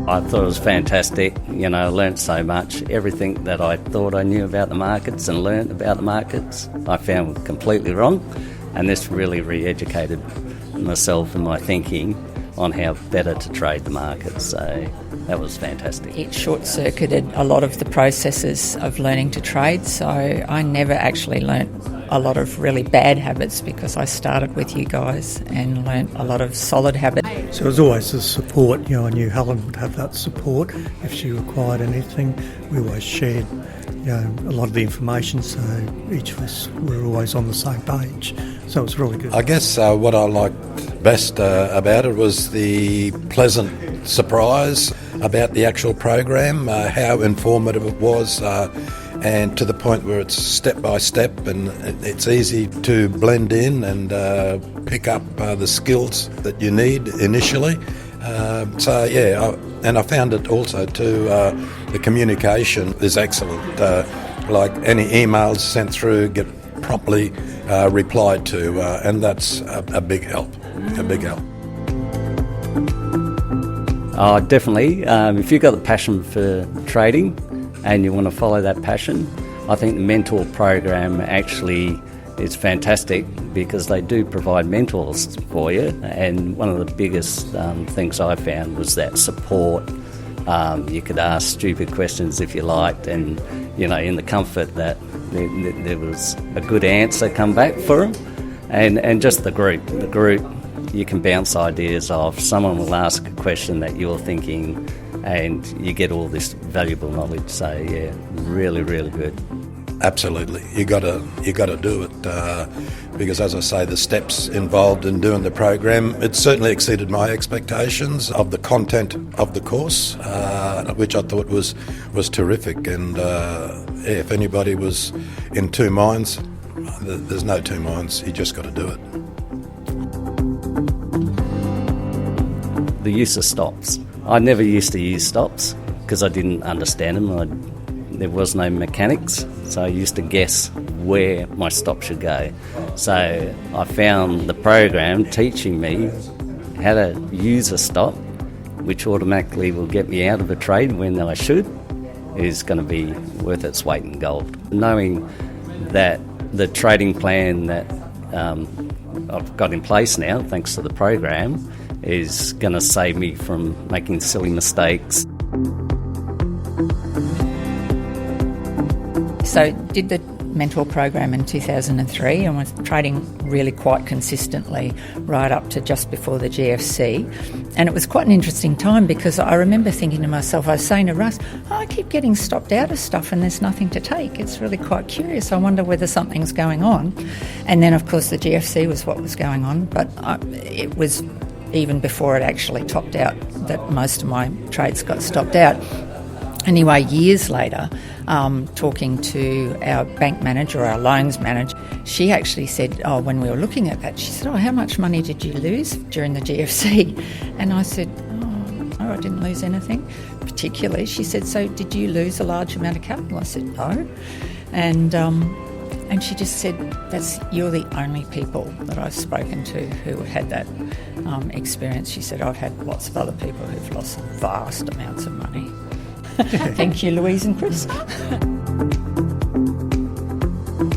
I thought it was fantastic. I learnt so much. Everything that I thought I knew about the markets and learnt about the markets, I found completely wrong. And this really re-educated myself and my thinking on how better to trade the markets. So that was fantastic. It short-circuited a lot of the processes of learning to trade, so I never actually learnt a lot of really bad habits because I started with you guys and learnt a lot of solid habits. So it was always the support, I knew Helen would have that support if she required anything. We always shared, a lot of the information, so each of us were always on the same page. So it was really good. I guess what I liked best about it was the pleasant surprise about the actual program, how informative it was, and to the point where it's step by step and it's easy to blend in and pick up the skills that you need initially. And I found it also too, the communication is excellent. Like any emails sent through get promptly replied to, and that's a big help. A big help. Oh, definitely. If you've got the passion for trading and you want to follow that passion, I think the mentor program actually is fantastic because they do provide mentors for you. And one of the biggest things I found was that support. You could ask stupid questions if you liked, and in the comfort that there was a good answer come back for them. And just the group, you can bounce ideas off. Someone will ask a question that you're thinking, and you get all this valuable knowledge. So yeah, really, really good. Absolutely, you got to do it because, as I say, the steps involved in doing the program, it certainly exceeded my expectations of the content of the course, which I thought was terrific. And if anybody was in two minds, there's no two minds. You just got to do it. The use of stops. I never used to use stops because I didn't understand them. There was no mechanics, so I used to guess where my stop should go. So I found the program teaching me how to use a stop, which automatically will get me out of a trade when I should, is going to be worth its weight in gold. Knowing that the trading plan that I've got in place now, thanks to the program, is going to save me from making silly mistakes. So did the mentor program in 2003 and was trading really quite consistently right up to just before the GFC. And it was quite an interesting time because I remember thinking to myself, I was saying to Russ, I keep getting stopped out of stuff and there's nothing to take. It's really quite curious. I wonder whether something's going on. And then, of course, the GFC was what was going on. But it was even before it actually topped out that most of my trades got stopped out. Anyway, years later, talking to our bank manager or our loans manager, she actually said, when we were looking at that, she said, how much money did you lose during the GFC? And I said, no, I didn't lose anything particularly. She said, so did you lose a large amount of capital? I said, no. And she just said, you're the only people that I've spoken to who had that experience. She said, I've had lots of other people who've lost vast amounts of money. Thank you, Louise and Chris.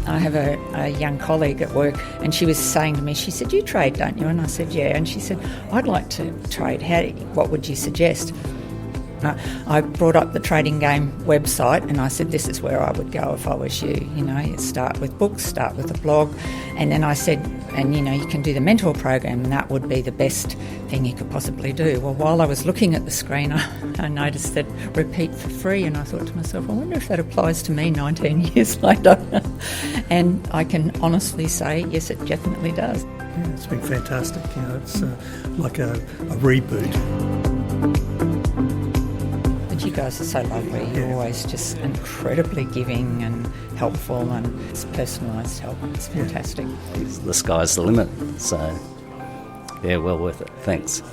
I have a young colleague at work and she was saying to me, she said, you trade, don't you? And I said, yeah. And she said, I'd like to trade. What would you suggest? I brought up the Trading Game website and I said, this is where I would go if I was you. You start with books, start with a blog. And then I said, and you can do the mentor program and that would be the best thing you could possibly do. Well, while I was looking at the screen, I noticed that repeat for free and I thought to myself, I wonder if that applies to me 19 years later. And I can honestly say, yes, it definitely does. Yeah, it's been fantastic. It's like a reboot. You guys are so lovely. You're always just incredibly giving and helpful, and it's personalised help. It's fantastic. The sky's the limit. So, yeah, well worth it. Thanks.